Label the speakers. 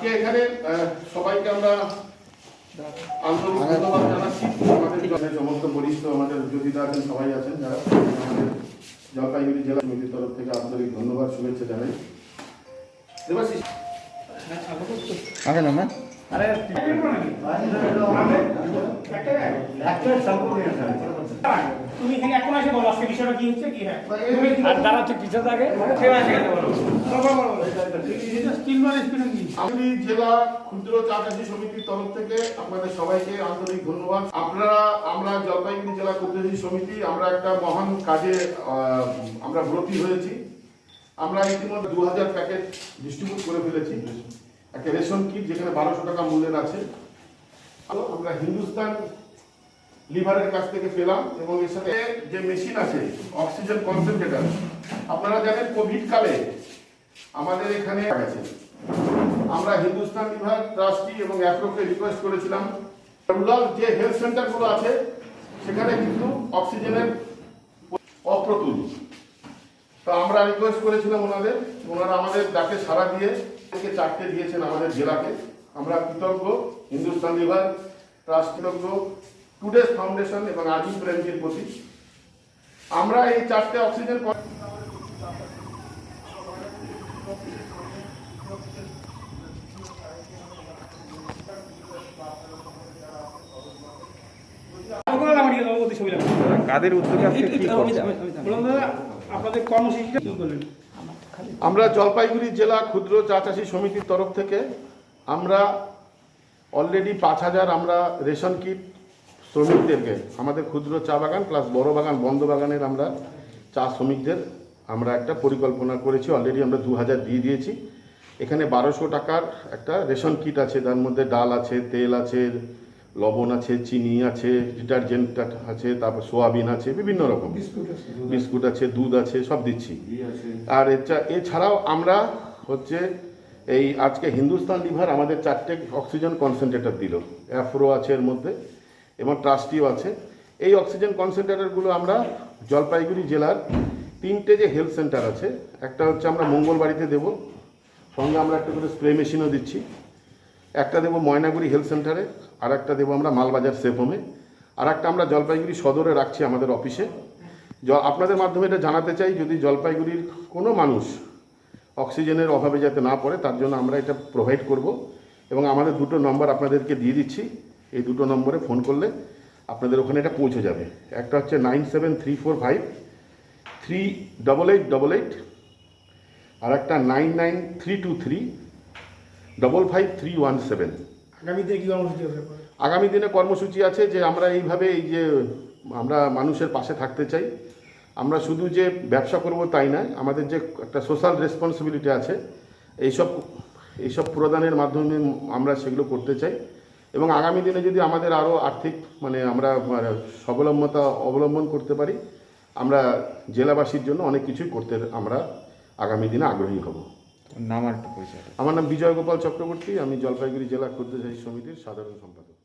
Speaker 1: আজকে এখানে সবাইকে আমরা আন্তরিক ধন্যবাদ জানাচ্ছি। আমাদের সমস্ত বরিষ্ঠ আমাদের যোগীরা আছেন, সবাই আছেন যারা আমাদের জলপাইগুড়ি জেলা সমিতির তরফ থেকে আন্তরিক ধন্যবাদ শুভেচ্ছা জানাই। দেবাশিস
Speaker 2: তুমি এখানে এখন এসে বলো আজকে বিষয়টা কি হচ্ছে কি হ্যাঁ
Speaker 3: আর দাঁড়া তো কিছু থাকে
Speaker 1: আমি জেলা ক্ষুদ্র চা চাষী সমিতির তরফ থেকে আপনাদের সবাইকে আন্তরিক ধন্যবাদ। আমরা জলপাইগুড়ি জেলা ক্ষুদ্র চাষী সমিতি আমরা একটা মহান কাজে আমরা ব্রতী হয়েছি। আমরা ইতিমধ্যে 2000 প্যাকেট ডিস্ট্রিবিউট করে ফেলেছি, একটা রেশন কিট যেখানে 1200 টাকা মূল্যের আছে। আমরা হিন্দুস্তান লিভারের কাছ থেকে পেলাম এবং এর সাথে যে মেশিন আছে অক্সিজেন কনসেন্ট্রেটর, আপনারা জানেন কোভিড কালে আমাদের এখানে গেছে। আমরা হিন্দুস্তান লিভার ট্রাস্টি এবং অ্যাপ্রোকে রিকোয়েস্ট করেছিলাম রুরাল যে হেলথ সেন্টারগুলো আছে সেখানে কিন্তু অক্সিজেনের অপ্রতুল। তো আমরা রিকোয়েস্ট করেছিলাম ওনারা আমাদের ডাকে সাড়া দিয়ে 4টে দিয়েছেন আমাদের জেলাকে। আমরা কৃতজ্ঞ হিন্দুস্তান লিভার ট্রাস্ট, কৃতজ্ঞ টুডেস ফাউন্ডেশন এবং আজিম প্রেমজির প্রতি। আমরা এই 4টে অক্সিজেন
Speaker 3: কাদের উদ্যোগে আজকে কি করছেন?
Speaker 2: আপনাদের কর্মসূচিটা কি করলেন?
Speaker 1: আমরা জলপাইগুড়ি জেলা ক্ষুদ্র চা চাষী সমিতির তরফ থেকে আমরা অলরেডি 5000 আমরা রেশন কিট শ্রমিকদেরকে, আমাদের ক্ষুদ্র চা বাগান প্লাস বড় বাগান বন্ধ বাগানের আমরা চা শ্রমিকদের আমরা একটা পরিকল্পনা করেছি। অলরেডি আমরা 2000 দিয়ে দিয়েছি। এখানে 1200 টাকার একটা রেশন কিট আছে, তার মধ্যে ডাল আছে, তেল আছে, লবণ আছে, চিনি আছে, ডিটারজেন্ট আছে, তারপর সোয়াবিন আছে, বিভিন্ন রকম বিস্কুট আছে, দুধ আছে, সব দিচ্ছি। আর এছাড়াও আমরা হচ্ছে এই আজকে হিন্দুস্তান লিভার আমাদের 4টে অক্সিজেন কনসেন্ট্রেটর দিল, অ্যাফ্রো আছে এর মধ্যে এবং ট্রাস্টিও আছে। এই অক্সিজেন কনসেন্ট্রেটরগুলো আমরা জলপাইগুড়ি জেলার 3টে যে হেলথ সেন্টার আছে, একটা হচ্ছে আমরা মঙ্গলবাড়িতে দেব, সঙ্গে আমরা একটা করে স্প্রে মেশিনও দিচ্ছি। একটা দেবো ময়নাগুড়ি হেলথ সেন্টারে, আর একটা দেবো আমরা মালবাজার সেফ হোমে, আর একটা আমরা জলপাইগুড়ি সদরে রাখছি আমাদের অফিসে। আপনাদের মাধ্যমে এটা জানাতে চাই, যদি জলপাইগুড়ির কোনো মানুষ অক্সিজেনের অভাবে যাতে না পড়ে তার জন্য আমরা এটা প্রোভাইড করব। এবং আমাদের 2টো নম্বর আপনাদেরকে দিয়ে দিচ্ছি, এই 2টো নম্বরে ফোন করলে আপনাদের ওখানে এটা পৌঁছে যাবে। একটা হচ্ছে 9734538888, আর একটা 9932355317।
Speaker 2: আগামী দিনে কি কর্মসূচি হবে?
Speaker 1: আগামী দিনে কর্মসূচি আছে যে আমরা এইভাবে এই যে আমরা মানুষের পাশে থাকতে চাই। আমরা শুধু যে ব্যবসা করব তাই নয়, আমাদের যে একটা সোশ্যাল রেসপন্সিবিলিটি আছে এইসব প্রদানের মাধ্যমে আমরা সেগুলো করতে চাই। এবং আগামী দিনে যদি আমাদের আরও আর্থিক আমরা স্বাবলম্বতা অবলম্বন করতে পারি, আমরা জেলাবাসীর জন্য অনেক কিছুই করতে আমরা আগামী দিনে আগ্রহী হব।
Speaker 3: নাম আর একটু পরিচয়।
Speaker 1: আমার নাম বিজয় গোপাল চক্রবর্তী, আমি জলপাইগুড়ি জেলা ক্ষুদ্র চাষী সমিতির সাধারণ সম্পাদক।